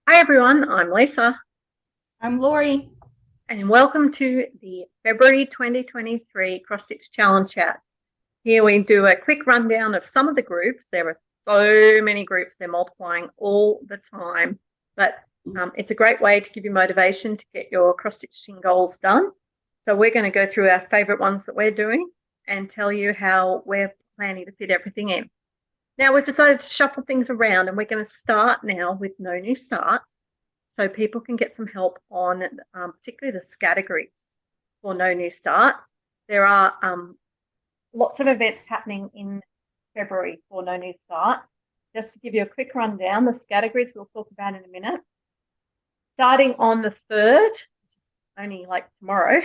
Hi everyone, I'm Lisa I'm Lori. and welcome to the February 2023 Cross Stitch Challenge Chat. Here we do a quick rundown of some of the groups. There are so many groups, they're multiplying all the time, but it's a great way to give you motivation to get your cross stitching goals done. So we're going to go through our favorite ones that we're doing and tell you how we're planning to fit everything in. Now we've decided to shuffle things around and we're going to start now with no new start, so people can get some help on particularly the categories for no new starts. There are lots of events happening in February for no new start. Just to give you a quick rundown, the categories we'll talk about in a minute. Starting on the 3rd, only like tomorrow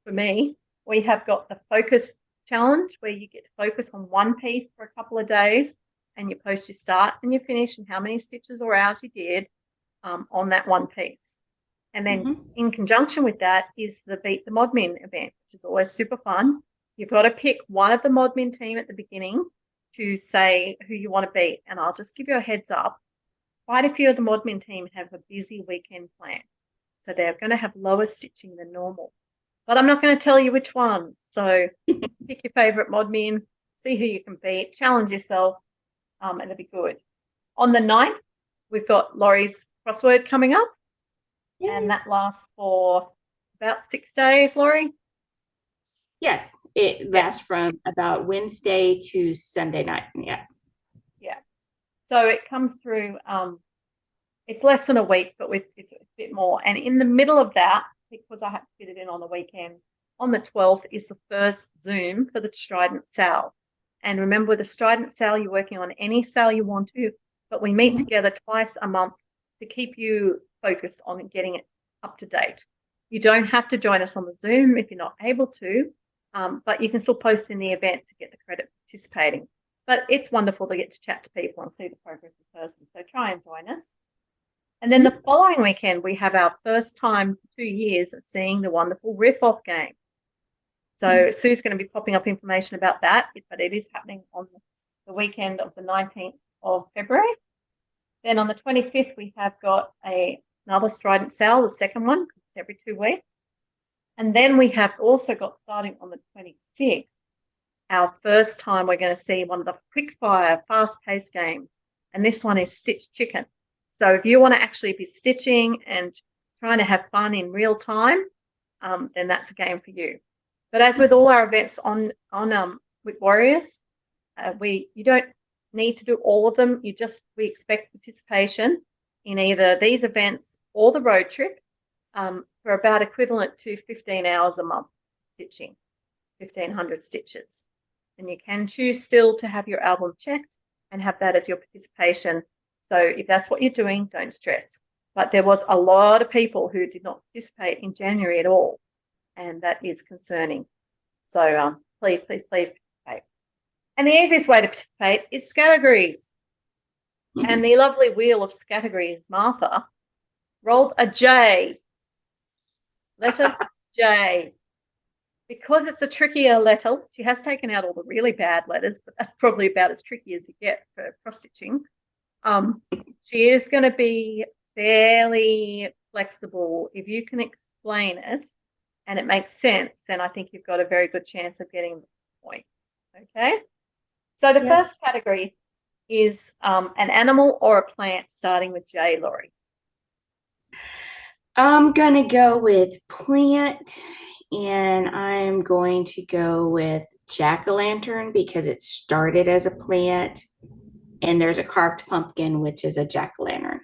for me, we have got the focus challenge where you get to focus on one piece for a couple of days and you post your start and your finish and how many stitches or hours you did on that one piece. And then in conjunction with that is the Beat the Modmin event, which is always super fun. You've got to pick one of the Modmin team at the beginning to say who you want to beat. And I'll just give you a heads up. Quite a few of the Modmin team have a busy weekend plan. So they're going to have lower stitching than normal. But I'm not going to tell you which one. So pick your favourite Modmin, see who you can beat, challenge yourself, and it'll be good. On the 9th, we've got Laurie's crossword coming up. Yay. And that lasts for about 6 days, Laurie? Yes, it lasts from about Wednesday to Sunday night. Yeah. Yeah. So it comes through, it's less than a week, but it's a bit more. And in the middle of that, because I had to fit it in on the weekend, on the 12th is the first Zoom for the Strident Sale. And remember, with the Strident Sale, you're working on any sale you want to, but we meet together twice a month to keep you focused on getting it up to date. You don't have to join us on the Zoom if you're not able to, but you can still post in the event to get the credit for participating. But it's wonderful to get to chat to people and see the progress in person. So try and join us. And then the following weekend, we have our first time for 2 years of seeing the wonderful riff-off game. So Sue's going to be popping up information about that, but it is happening on the weekend of the 19th of February. Then on the 25th, we have got another Strident Sale, the second one, it's every 2 weeks. And then we have also got, starting on the 26th, our first time we're going to see one of the quick-fire, fast-paced games. And this one is Stitch Chicken. So if you want to actually be stitching and trying to have fun in real time, then that's a game for you. But as with all our events on WIPWarriors, you don't need to do all of them. We expect participation in either these events or the road trip for about equivalent to 15 hours a month stitching, 1,500 stitches. And you can choose still to have your album checked and have that as your participation. So if that's what you're doing, don't stress. But there was a lot of people who did not participate in January at all, and that is concerning. So please participate. And the easiest way to participate is categories. And the lovely wheel of categories, Martha, rolled a J. Letter J. Because it's a trickier letter, she has taken out all the really bad letters, but that's probably about as tricky as you get for cross-stitching. She is going to be fairly flexible. If you can explain it and it makes sense, then I think you've got a very good chance of getting the point. Okay? So the first category is an animal or a plant, starting with J, Laurie. I'm going to go with plant, and I'm going to go with jack-o'-lantern because it started as a plant, and there's a carved pumpkin, which is a jack-o'-lantern.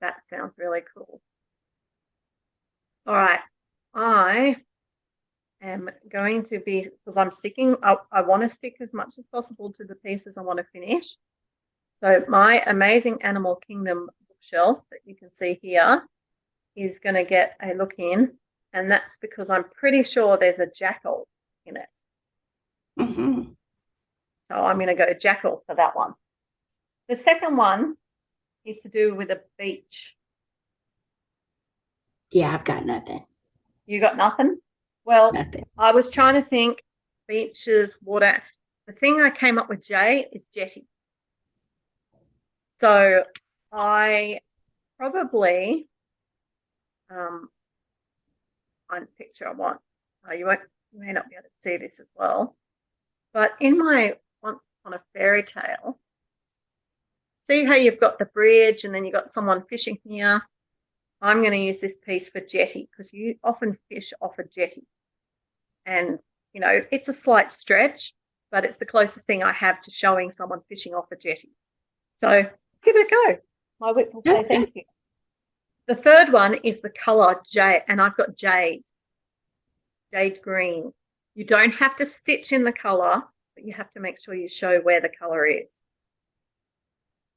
That sounds really cool. All right. I am going to be, because I'm sticking, I want to stick as much as possible to the pieces I want to finish. So my Amazing Animal Kingdom bookshelf that you can see here is going to get a look in, and that's because I'm pretty sure there's a jackal in it. So I'm going to go jackal for that one. The second one is to do with a beach. Yeah, I've got nothing. You got nothing? Well, nothing. I was trying to think beaches, water. The thing I came up with, Jay, is jetty. So I probably on the picture I want. You may not be able to see this as well, but in my Once Upon a Fairy Tale, see how you've got the bridge and then you've got someone fishing here. I'm going to use this piece for jetty because you often fish off a jetty, and you know it's a slight stretch, but it's the closest thing I have to showing someone fishing off a jetty. So give it a go. My whip will say thank you. The third one is the colour jade, and I've got jade green. You don't have to stitch in the colour, but you have to make sure you show where the colour is.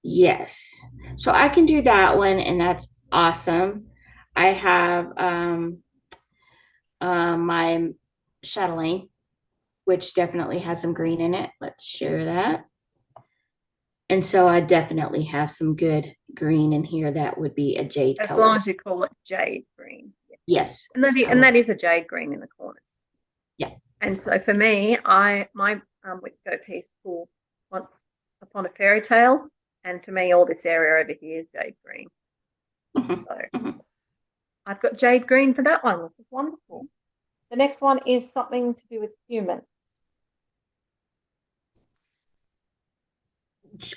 Yes. So I can do that one, and that's awesome. I have my chatelaine, which definitely has some green in it. Let's share that. And so I definitely have some good green in here. That would be a jade as color. long as you call it jade green. Yes. And that is a jade green in the corner. Yeah. And so for me, my whip go piece pull Once Upon a Fairy Tale, and to me all this area over here is jade green. So I've got jade green for that one, which is wonderful. The next one is something to do with humans.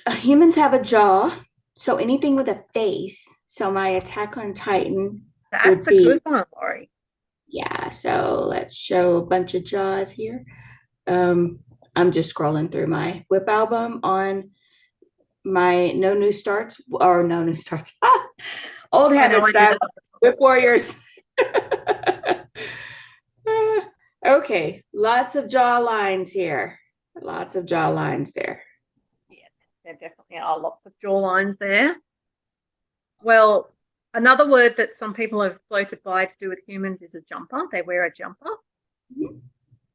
Humans have a jaw, so anything with a face. So my Attack on Titan That's would be, a good one, Laurie. yeah. So let's show a bunch of jaws here. I'm just scrolling through my whip album on my no new starts. Old habits that Whip Warriors. Okay, lots of jaw lines here. Lots of jaw lines there. Yes, there definitely are lots of jaw lines there. Well, another word that some people have floated by to do with humans is a jumper. They wear a jumper. Mm-hmm.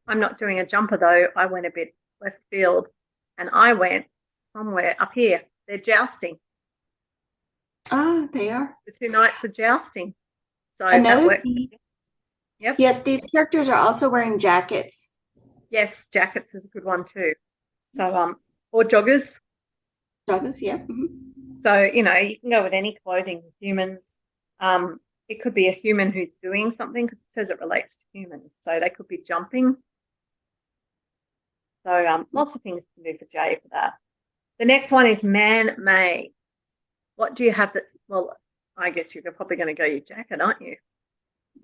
I'm not doing a jumper though. I went a bit left field, and I went somewhere up here. They're jousting. Ah, they are. The two knights are jousting. So that works. Yep. Yes, these characters are also wearing jackets. Yes, jackets is a good one too. So or joggers. Joggers, yeah. Mm-hmm. So, you know, you can go with any clothing with humans. It could be a human who's doing something because it says it relates to humans. So they could be jumping. So lots of things to do for Jay for that. The next one is man-made. What do you have that's, well, I guess you're probably going to go your jacket, aren't you?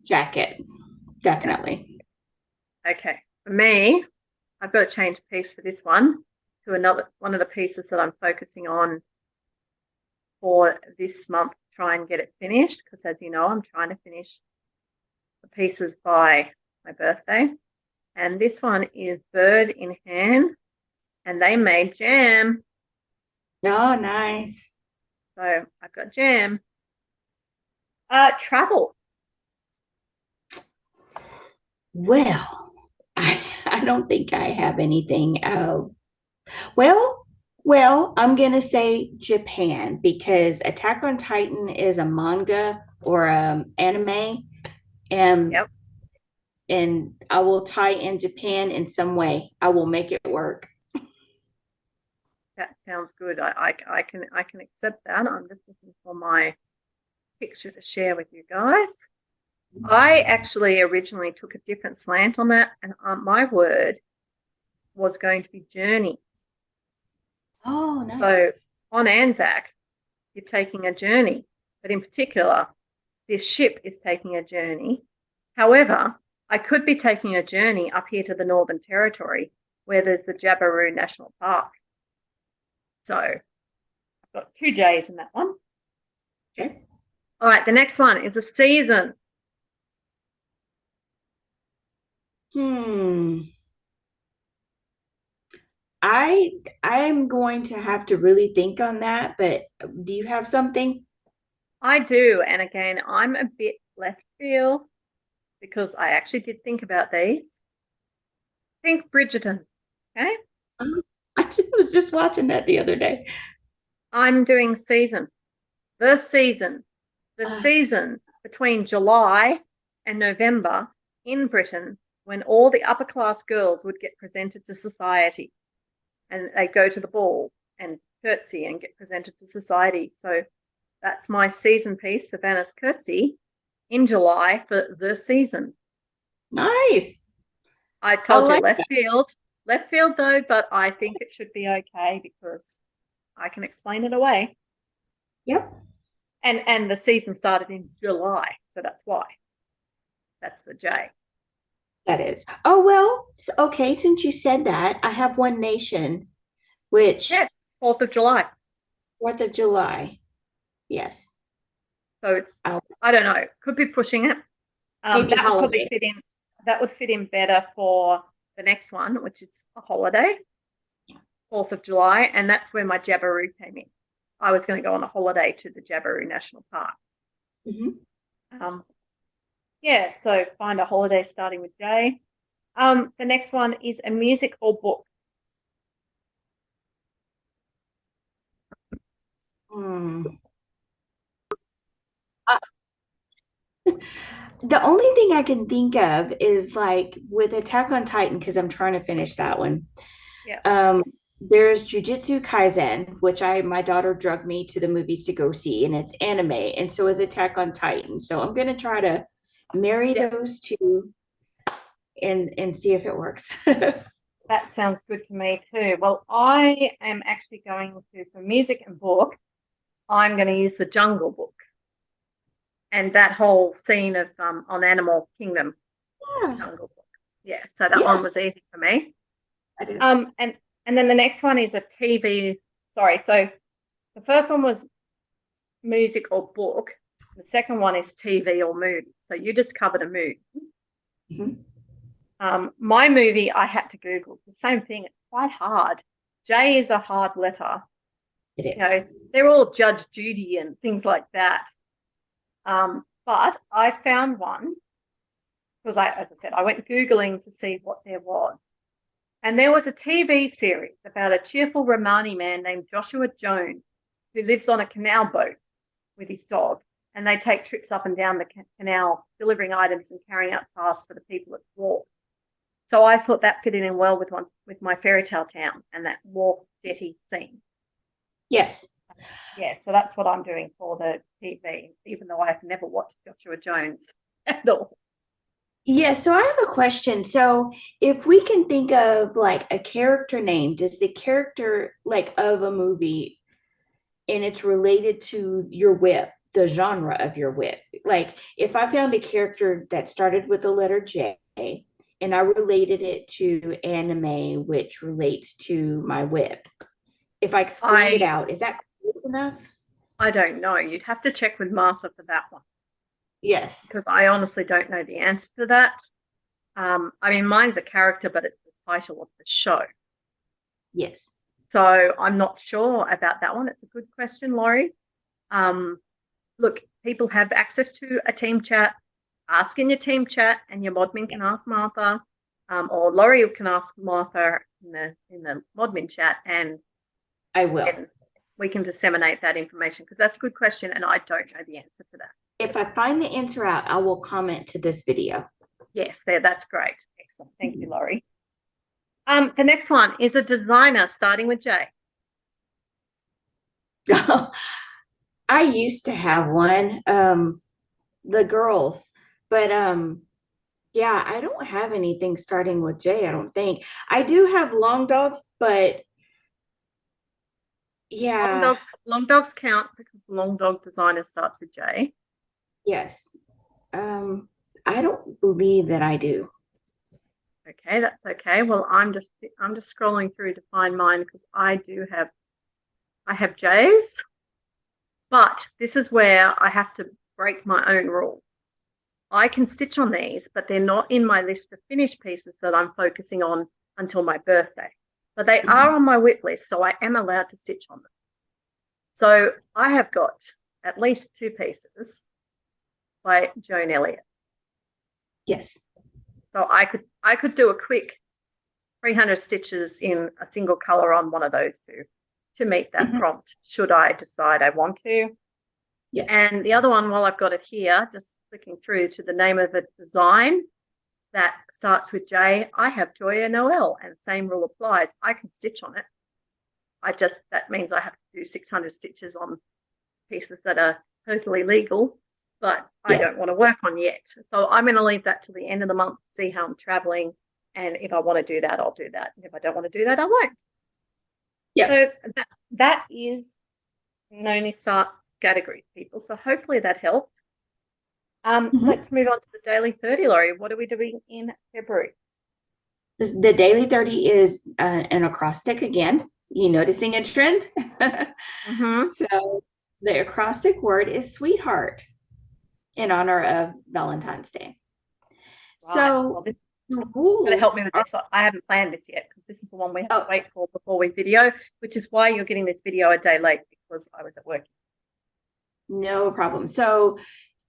Jacket, definitely. Okay. For me, I've got to change a piece for this one to another one of the pieces that I'm focusing on for this month, try and get it finished, because as you know, I'm trying to finish the pieces by my birthday. And this one is Bird in Hand, and they made jam. Oh, nice. So I've got jam. Travel. Well, I don't think I have anything. Well, I'm gonna say Japan because Attack on Titan is a manga or anime, and Yep. And I will tie in Japan in some way. I will make it work. That sounds good. I can accept that. I'm just looking for my picture to share with you guys. I actually originally took a different slant on that, and my word was going to be journey. Oh, nice. So on Anzac, you're taking a journey, but in particular, this ship is taking a journey. However, I could be taking a journey up here to the Northern Territory where there's the Jabiru National Park. So I've got 2 J's in that one. Okay. All right, the next one is a season. I'm going to have to really think on that, but do you have something? I do, and again, I'm a bit left field because I actually did think about these. Think Bridgerton, okay? I was just watching that the other day. I'm doing season. The season between July and November in Britain, when all the upper class girls would get presented to society, and they go to the ball and curtsy and get presented to society. So That's my season piece, Savannah's Curtsy, in July for the season. Nice. I told you like left field though, but I think it should be okay because I can explain it away. Yep. And the season started in July, so that's why. That's the J. That is. Oh, well, okay, since you said that, I have One Nation, which Yeah, 4th of July. 4th of July. Yes. So it's, Oh, I don't know, could be pushing it. maybe That would probably holiday. fit in. That would fit in better for the next one, which is a holiday, 4th of July, and that's where my Jabiru came in. I was going to go on a holiday to the Jabiru National Park. Mm-hmm. Yeah, so find a holiday starting with J. The next one is a music or book. Hmm. The only thing I can think of is like with Attack on Titan, because I'm trying to finish that one. Yeah. There's Jujutsu Kaisen, which my daughter drugged me to the movies to go see, and it's anime, and so is Attack on Titan. So I'm gonna try to marry those two and see if it works. That sounds good to me too. Well, I am actually going to, for music and book, I'm going to use the Jungle Book and that whole scene of on Animal Kingdom. Yeah, Jungle Book. Yeah, so that yeah, one was easy for me. that is. And then the next one is a TV. Sorry, so the first one was music or book. The second one is TV or movie. So you just covered a movie. Mhm. My movie, I had to Google the same thing. It's quite hard. J is a hard letter. It is. You know, they're all Judge Judy and things like that. But I found one because as I said, I went Googling to see what there was. And there was a TV series about a cheerful Romani man named Joshua Jones who lives on a canal boat with his dog. And they take trips up and down the canal, delivering items and carrying out tasks for the people at the wharf. So I thought that fitted in well with my fairy tale town and that wharf jetty scene. Yes. Yeah, so that's what I'm doing for the TV, even though I have never watched Joshua Jones at all. Yeah, so I have a question. So if we can think of like a character name, does the character like of a movie and it's related to your whip, the genre of your whip? Like if I found a character that started with the letter J and I related it to anime, which relates to my whip, if I explained it out, is that close enough? I don't know. You'd have to check with Martha for that one Yes. because I honestly don't know the answer to that. I mean, mine's a character, but it's the title of the show. Yes. So I'm not sure about that one. It's a good question, Laurie. Look, people have access to a team chat. Ask in your team chat, and your modmin can ask Martha, or Laurie can ask Martha in the modmin chat, and I will. we can disseminate that information because that's a good question, and I don't know the answer to that. If I find the answer out, I will comment to this video. Yes, that's great. Excellent. Thank you, Laurie. The next one is a designer starting with J. I used to have one, the girls, but yeah, I don't have anything starting with J, I don't think. I do have long dogs, but yeah. Long dogs count because the long dog designer starts with J. Yes. I don't believe that I do. Okay, that's okay. Well, I'm just scrolling through to find mine because I have J's, but this is where I have to break my own rule. I can stitch on these, but they're not in my list of finished pieces that I'm focusing on until my birthday. But they are on my WIP list, so I am allowed to stitch on them. So I have got at least 2 pieces by Joan Elliott. Yes. So I could do a quick 300 stitches in a single color on one of those 2 to meet that prompt, should I decide I want to. Yes. And the other one, while I've got it here, just clicking through to the name of a design that starts with J, I have Joya Noel, and the same rule applies. I can stitch on it. That means I have to do 600 stitches on pieces that are totally legal, but I Yeah. don't want to work on yet. So I'm going to leave that to the end of the month, see how I'm traveling. And if I want to do that, I'll do that. And if I don't want to do that, I won't. Yeah. So that is Noni Start categories, people. So hopefully that helped. Let's move on to the daily 30, Laurie. What are we doing in February? The daily 30 is an acrostic again. You noticing a trend? So the acrostic word is sweetheart in honor of Valentine's Day. Right. So Well, this the rules going to help me with are, this. I haven't planned this yet because this is the one we have to wait for before we video, which is why you're getting this video a day late because I was at work. no problem. So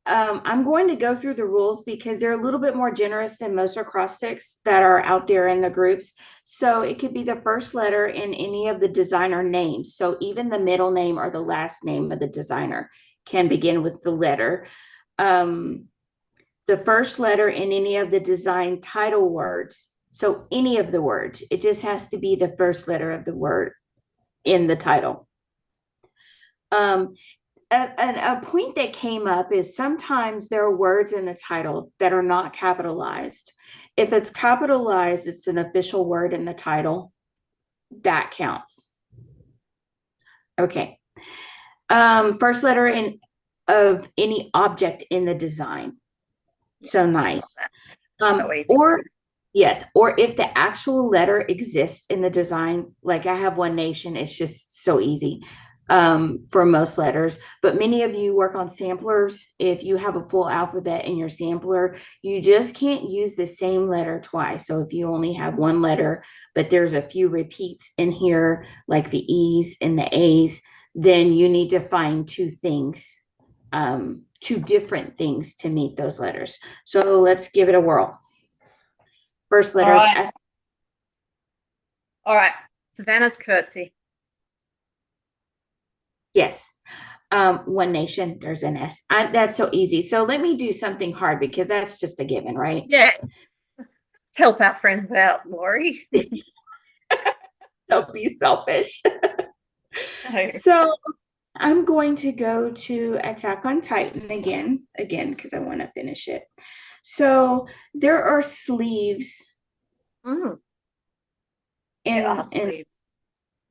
I'm going to go through the rules because they're a little bit more generous than most acrostics that are out there in the groups. So it could be the first letter in any of the designer names. So even the middle name or the last name of the designer can begin with the letter. The first letter in any of the design title words. So any of the words, it just has to be the first letter of the word in the title. A point that came up is sometimes there are words in the title that are not capitalized. If it's capitalized, it's an official word in the title. That counts. Okay. First letter of any object in the design. So nice. So easy. Or yes, or if the actual letter exists in the design, like I have One Nation, it's just so easy for most letters. But many of you work on samplers. If you have a full alphabet in your sampler, you just can't use the same letter twice. So if you only have one letter, but there's a few repeats in here, like the E's and the A's, then you need to find two things, two different things to meet those letters. So let's give it a whirl. First letter is S. All right. Savannah's curtsy. Yes. One Nation, there's an S. That's so easy. So let me do something hard because that's just a given, right? Yeah. Help our friends out, Laurie. Don't be selfish. No. So I'm going to go to Attack on Titan again, because I want to finish it. So there are sleeves. Sleeves.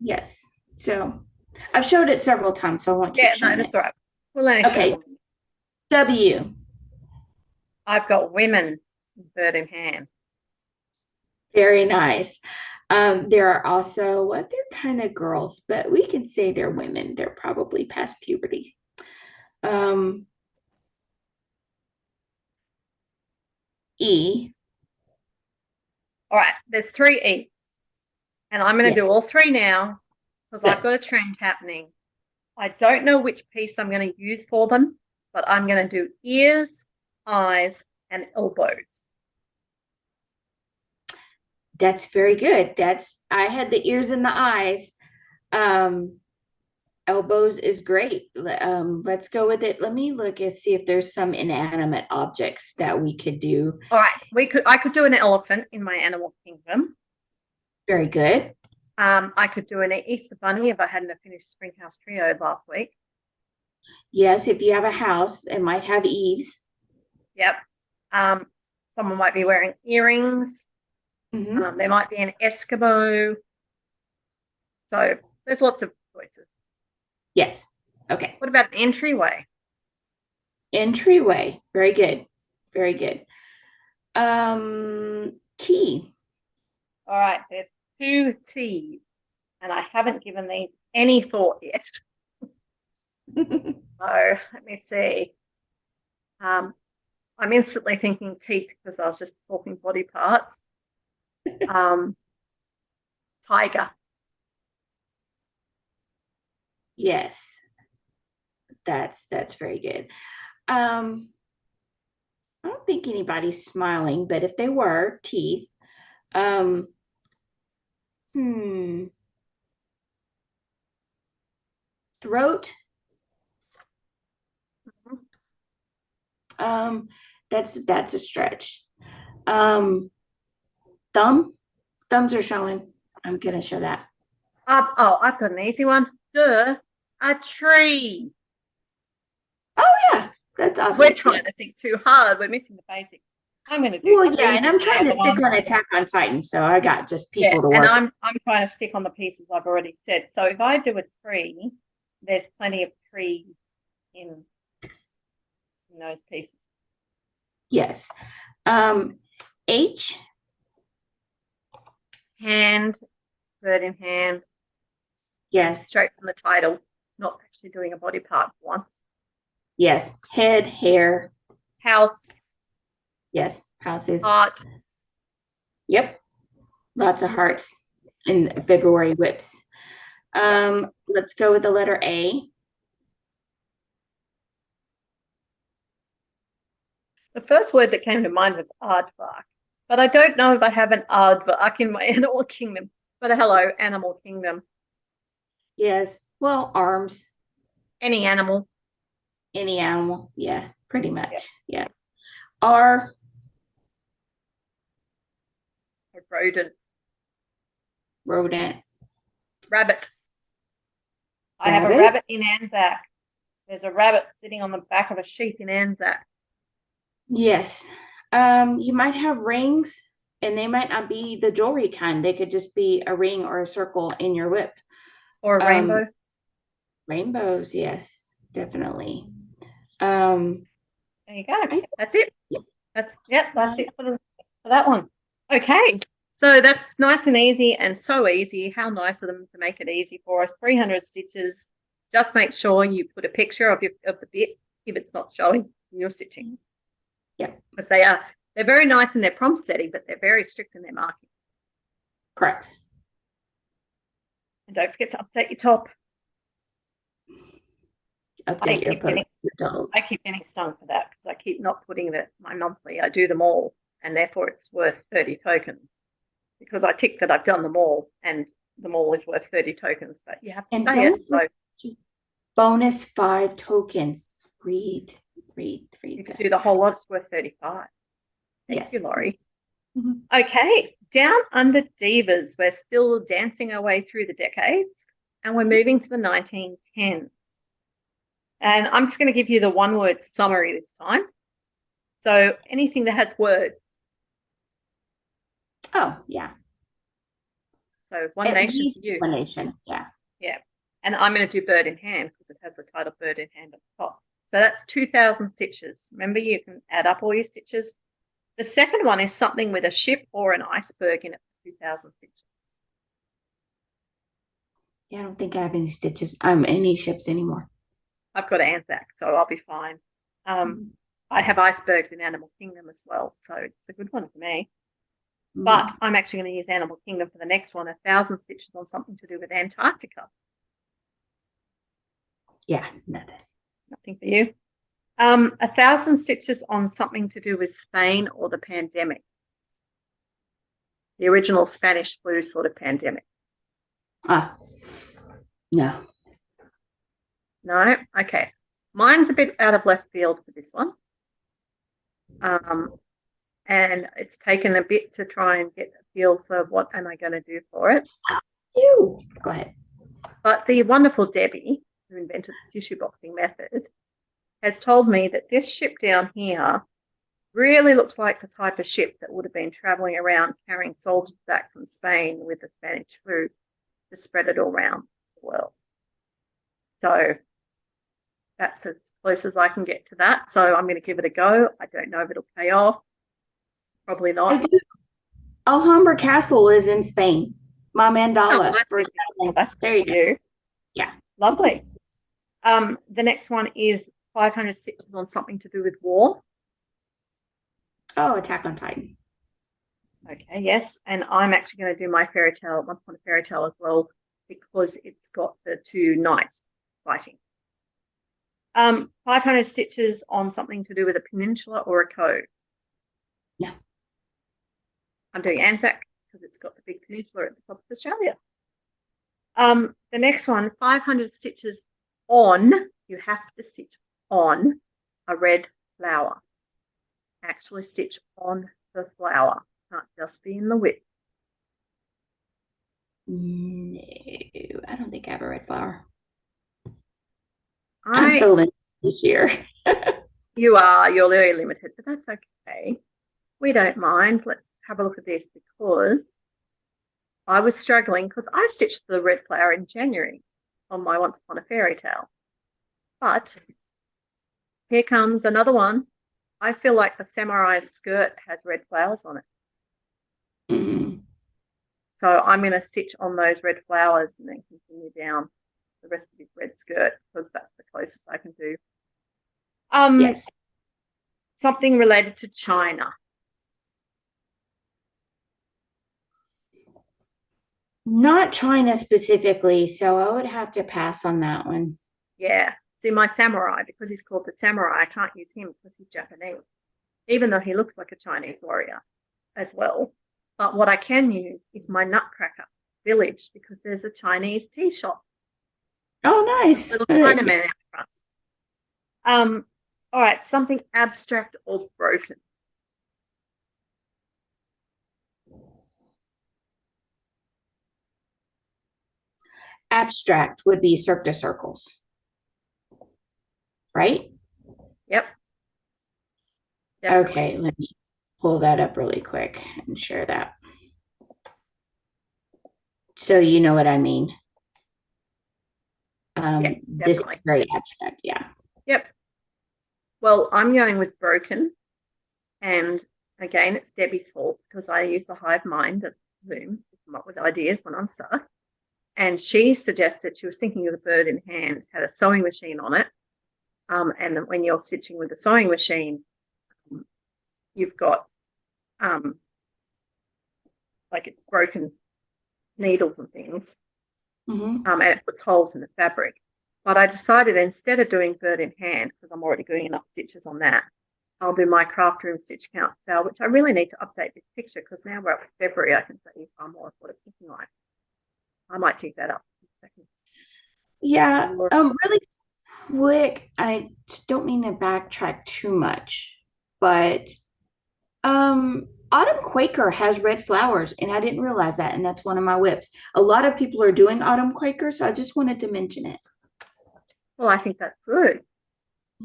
Yes. So I've showed it several times, so I won't keep showing that's it. all right. We'll let it show. W. I've got women, bird in hand. Very nice. There are also, well, they're kind of girls, but we can say they're women. They're probably past puberty. E. All right, there's 3 E. And I'm going to do all 3 now because I've got a trend happening. I don't know which piece I'm going to use for them, but I'm going to do ears, eyes, and elbows. That's very good. I had the ears and the eyes. Elbows is great. Let's go with it. Let me look and see if there's some inanimate objects that we could do. All right, I could do an elephant in my animal kingdom. Very good. I could do an Easter bunny if I hadn't finished Springhouse Trio last week. Yes, if you have a house, it might have eaves. Yep. Someone might be wearing earrings. There might be an Eskimo. So there's lots of choices. Yes. Okay. What about an entryway? Entryway. Very good. Very good. T. All right. There's 2 T's, and I haven't given these any thought yet. So let me see. I'm instantly thinking teeth because I was just talking body parts. Tiger. Yes. That's very good. I don't think anybody's smiling, but if they were, teeth. Throat. That's a stretch. Thumb. Thumbs are showing. I'm gonna show that. I've got an easy one. A tree. That's We're obvious. trying Yes. to think too hard. We're missing the basics. I'm going to do Well, yeah, three and I'm because they trying are to the stick ones. on Attack on Titan, so I got just Yeah, people to and work. I'm trying to stick on the pieces I've already said. So if I do a tree, there's plenty of trees in, Yes. in those pieces. Yes. H. Hand, bird in hand, Yes. straight from the title, not actually doing a body part for once. Yes. Head, hair. House, Yes. Houses. heart. Yep. Lots of hearts in February whips. Let's go with the letter A. The first word that came to mind was aardvark, but I don't know if I have an aardvark in my animal kingdom. But hello, animal kingdom. Yes. Well, arms. Any animal. Any animal. Yeah, pretty much. Yeah. R. A rodent. Rodent. Rabbit. I have a Rabbit. rabbit in Anzac. There's a rabbit sitting on the back of a sheep in Anzac. Yes. You might have rings, and they might not be the jewelry kind. They could just be a ring or a circle in your whip. Or a rainbow. Rainbows, yes, definitely. There you go. That's it. Yeah. That's it for that one. Okay. So that's nice and easy, and so easy. How nice of them to make it easy for us. 300 stitches. Just make sure you put a picture of the bit if it's not showing in your stitching. Yeah. Because they're very nice in their prompt setting, but they're very strict in their marking. Correct. And don't forget to update your top. Update your post totals. I keep getting stung for that because I keep not putting my monthly. I do them all, and therefore it's worth 30 tokens because I tick that I've done them all, and them all is worth 30 tokens. But you have to say it. So bonus 5 tokens. Read. You can do the whole lot. It's worth 35. Thank you, Laurie. Mm-hmm. Okay, Down Under Divas. We're still dancing our way through the decades, and we're moving to the 1910s. And I'm just going to give you the one-word summary this time. So anything that has words. Oh, yeah. So One At Nation least for you. One Nation, yeah. Yeah. And I'm going to do Bird in Hand because it has the title Bird in Hand at the top. So that's 2,000 stitches. Remember, you can add up all your stitches. The second one is something with a ship or an iceberg in it for 2,000 stitches. Yeah, I don't think I have any stitches. Any ships anymore. I've got Anzac, so I'll be fine. I have icebergs in Animal Kingdom as well, so it's a good one for me. But I'm actually going to use Animal Kingdom for the next one, 1,000 stitches on something to do with Antarctica. Yeah, nothing. Nothing for you. 1,000 stitches on something to do with Spain or the pandemic. The original Spanish flu sort of pandemic. No. No? Okay. Mine's a bit out of left field for this one. And it's taken a bit to try and get a feel for what am I going to do for it. Go ahead. But the wonderful Debbie, who invented the tissue boxing method, has told me that this ship down here really looks like the type of ship that would have been traveling around carrying soldiers back from Spain with the Spanish flu to spread it all around the world. So that's as close as I can get to that. So I'm going to give it a go. I don't know if it'll pay off. Probably not. Alhambra Castle is in Spain. My mandala. That's there you go. Yeah. Lovely. The next one is 500 stitches on something to do with war. Oh, Attack on Titan. Okay, yes. And I'm actually going to do my fairy tale, Once Upon a Fairy Tale as well, because it's got the 2 knights fighting. 500 stitches on something to do with a peninsula or a cove. Yeah. I'm doing Anzac because it's got the big peninsula at the top of Australia. The next one, 500 stitches on, you have to stitch on a red flower. Actually stitch on the flower, can't just be in the whip. No, I don't think I have a red flower. I'm so limited this year. You're very limited, but that's okay. We don't mind. Let's have a look at this because I was struggling because I stitched the red flower in January on my Once Upon a Fairy Tale. But here comes another one. I feel like the samurai skirt has red flowers on it. Mm. So I'm going to stitch on those red flowers and then continue down the rest of his red skirt because that's the closest I can do. Yes. Something related to China. Not China specifically, so I would have to pass on that one. Yeah. See, my samurai, because he's called the samurai, I can't use him because he's Japanese, even though he looks like a Chinese warrior as well. But what I can use is my Nutcracker village because there's a Chinese tea shop. Oh, nice. Little Chinaman out front. All right, something abstract or broken. Abstract would be Cirque du Circles, right? Yep. Definitely. Okay, let me pull that up really quick and share that. So you know what I mean. Yeah, this is definitely. very abstract, yeah. Yep. Well, I'm going with broken. And again, it's Debbie's fault because I use the hive mind of Zoom to come up with ideas when I'm stuck. And she suggested, she was thinking of the bird in hand, had a sewing machine on it. And when you're stitching with the sewing machine, you've got like broken needles and things, and it puts holes in the fabric. But I decided instead of doing bird in hand, because I'm already doing enough stitches on that, I'll do my craft room stitch count sale, which I really need to update this picture because now we're up in February, I can see far more of what it's looking like. I might dig that up in a second. Yeah, really quick, I don't mean to backtrack too much, but Autumn Quaker has red flowers, and I didn't realize that, and that's one of my whips. A lot of people are doing Autumn Quaker, so I just wanted to mention it. Well, I think that's good.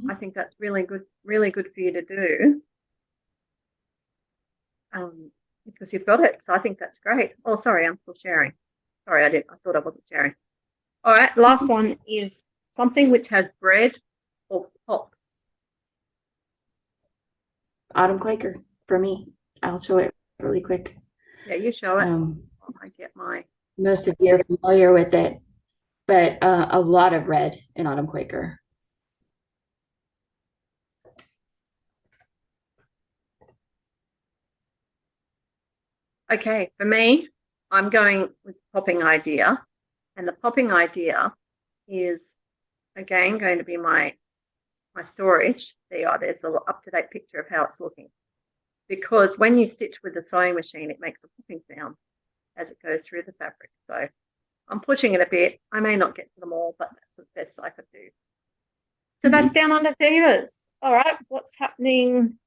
I think that's really good for you to do. Because you've got it. So I think that's great. Oh, sorry, I'm still sharing. Sorry, I thought I wasn't sharing. All right, last one is something which has bread or pop. Autumn Quaker for me. I'll show it really quick. Yeah, you show it. I get my. Most of you are familiar with it, but a lot of red in Autumn Quaker. Okay, for me, I'm going with popping idea. And the popping idea is, again, going to be my storage. There's an up-to-date picture of how it's looking. Because when you stitch with the sewing machine, it makes a popping sound as it goes through the fabric. So I'm pushing it a bit. I may not get to them all, but that's the best I could do. So that's Down Under Divas. All right, what's happening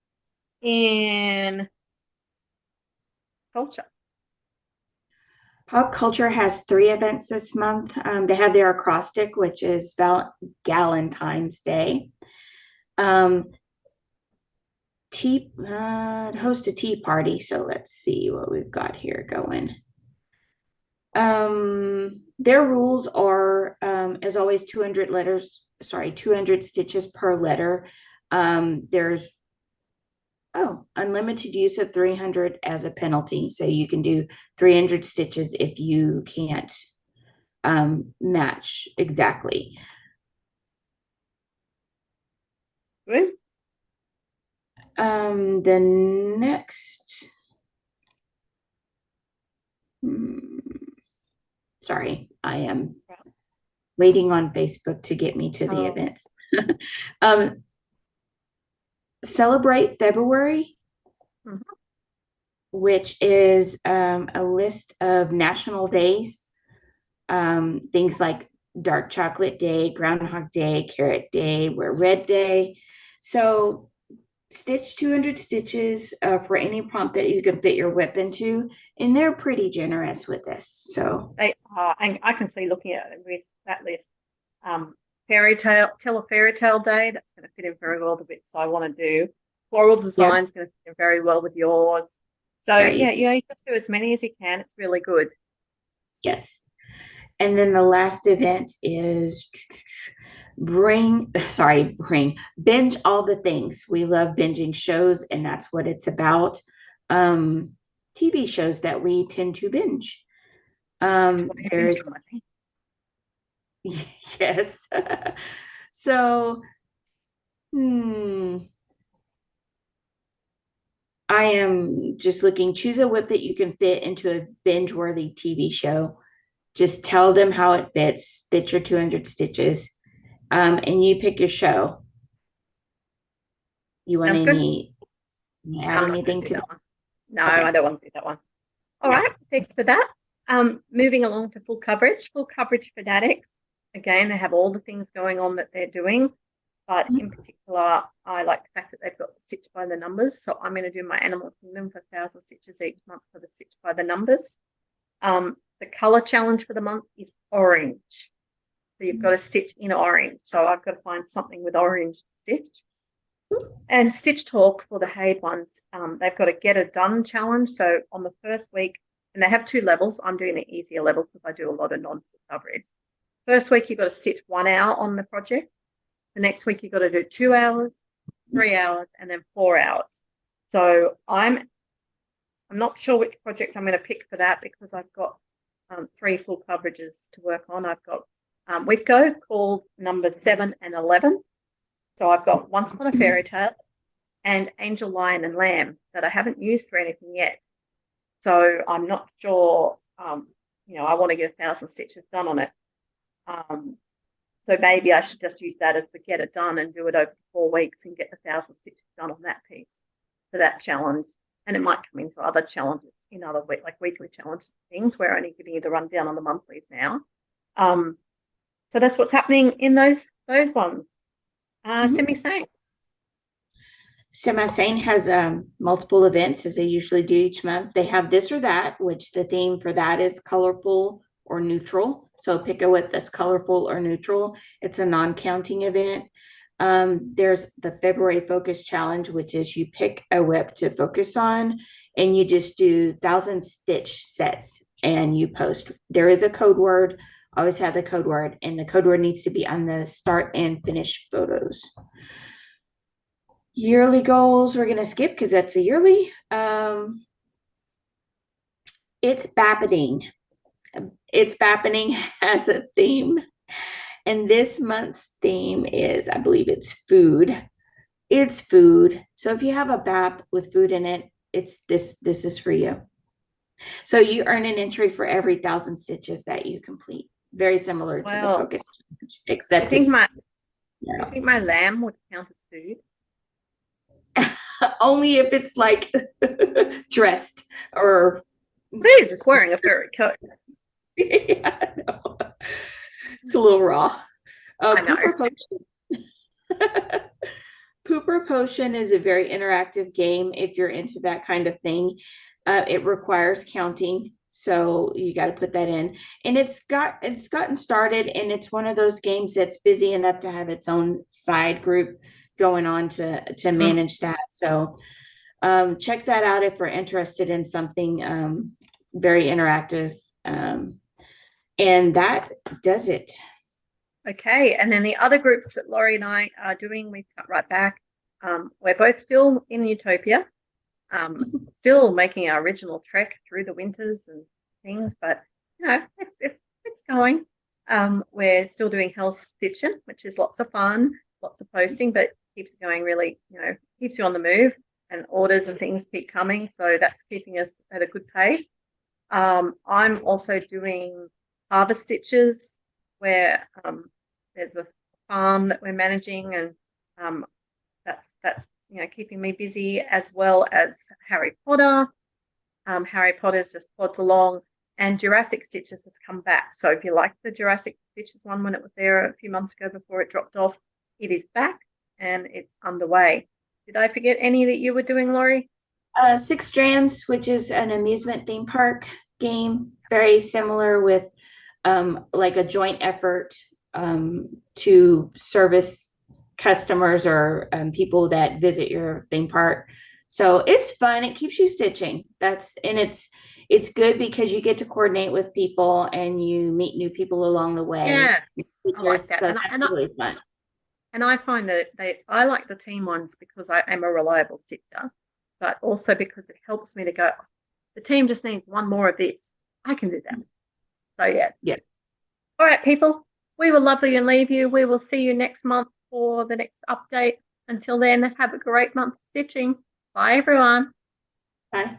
in culture? PopCulture has 3 events this month. They have their acrostic, which is Galentine's Day. Host a tea party. So let's see what we've got here going. Their rules are, as always, 200 stitches per letter. There's unlimited use of 300 as a penalty. So you can do 300 stitches if you can't match exactly. Good. The next, sorry, I am waiting on Facebook to get me to the events. Celebrate February, which is a list of national days, things like Dark Chocolate Day, Groundhog Day, Carrot Day, Wear Red Day. So stitch 200 stitches for any prompt that you can fit your whip into, and they're pretty generous with this. So they are, and I can see looking at that list, tell a fairy tale day. That's going to fit in very well with the bits I want to do. Floral Yep, design is going to fit in very well with yours. So very yeah, easy. you just do as many as you can. It's really good. Yes. And then the last event is binge all the things. We love binging shows, and that's what it's about. TV shows that we tend to binge. What do you think, There's, Timothy? yes. So, hmm, I am just looking, choose a whip that you can fit into a binge-worthy TV show. Just tell them how it fits, stitch your 200 stitches, and you pick your show. You want Sounds good. any add I'm not going anything to do to that that? one. No, Okay. I don't want to do that one. All Yeah. right, thanks for that. Moving along to full coverage. Full coverage fanatics. Again, they have all the things going on that they're doing, but in particular, I like the fact that they've got the stitch by the numbers. So I'm going to do my animal kingdom for 1,000 stitches each month for the stitch by the numbers. The color challenge for the month is orange. So you've got to stitch in orange. So I've got to find something with orange to stitch. And Stitch Talk for the Haid ones, they've got a get it done challenge. So on the first week, and they have 2 levels. I'm doing the easier level because I do a lot of non-full coverage. First week, you've got to stitch 1 hour on the project. The next week, you've got to do 2 hours, 3 hours, and then 4 hours. So I'm not sure which project I'm going to pick for that because I've got 3 full coverages to work on. I've got WIPCO called numbers 7 and 11. So I've got Once Upon a Fairy Tale and Angel, Lion, and Lamb that I haven't used for anything yet. So I'm not sure, I want to get 1,000 stitches done on it. So maybe I should just use that as the get it done and do it over 4 weeks and get the 1,000 stitches done on that piece for that challenge. And it might come into other challenges in other like weekly challenges things. We're only giving you the rundown on the monthlies now. So that's what's happening in those ones. Semi-sane. Semisane has multiple events as they usually do each month. They have this or that, which the theme for that is colorful or neutral. So pick a whip that's colorful or neutral. It's a non-counting event. There's the February Focus Challenge, which is you pick a whip to focus on and you just do 1,000 stitch sets and you post. There is a code word. Always have the code word, and the code word needs to be on the start and finish photos. Yearly goals, we're going to skip because that's a yearly. It's Bappening. It's Bappening as a theme. And this month's theme is, I believe it's food. It's food. So if you have a BAP with food in it, it's this is for you. So you earn an entry for every 1,000 stitches that you complete. Very similar to the focus challenge, except I think my lamb would count as food. only if it's like dressed or Please, it's wearing a furry coat. yeah, no. It's a little raw. I know. Pooper Potion. Pooper Potion is a very interactive game if you're into that kind of thing. It requires counting, so you got to put that in. And it's gotten started, and it's one of those games that's busy enough to have its own side group going on to manage that. So check that out if we're interested in something very interactive. And that does it. Okay, and then the other groups that Laurie and I are doing, we've cut right back. We're both still in Utopia, still making our original trek through the winters and things, but it's going. We're still doing health stitching, which is lots of fun, lots of posting, but keeps it going really, keeps you on the move, and orders and things keep coming. So that's keeping us at a good pace. I'm also doing harvest stitches where there's a farm that we're managing, and that's keeping me busy, as well as Harry Potter. Harry Potter's just plods along, and Jurassic Stitches has come back. So if you like the Jurassic Stitches one when it was there a few months ago before it dropped off, it is back and it's underway. Did I forget any that you were doing, Laurie? Six Strands, which is an amusement theme park game, very similar with like a joint effort to service customers or people that visit your theme park. So it's fun. It keeps you stitching. It's good because you get to coordinate with people and you meet new people along the way. Yeah, I like that. So And that's really fun. And I find that I like the team ones because I am a reliable stitcher, but also because it helps me to go, the team just needs one more of this. I can do that. So yeah. Yeah. All right, people. We will lovely and leave you. We will see you next month for the next update. Until then, have a great month stitching. Bye, everyone. Bye.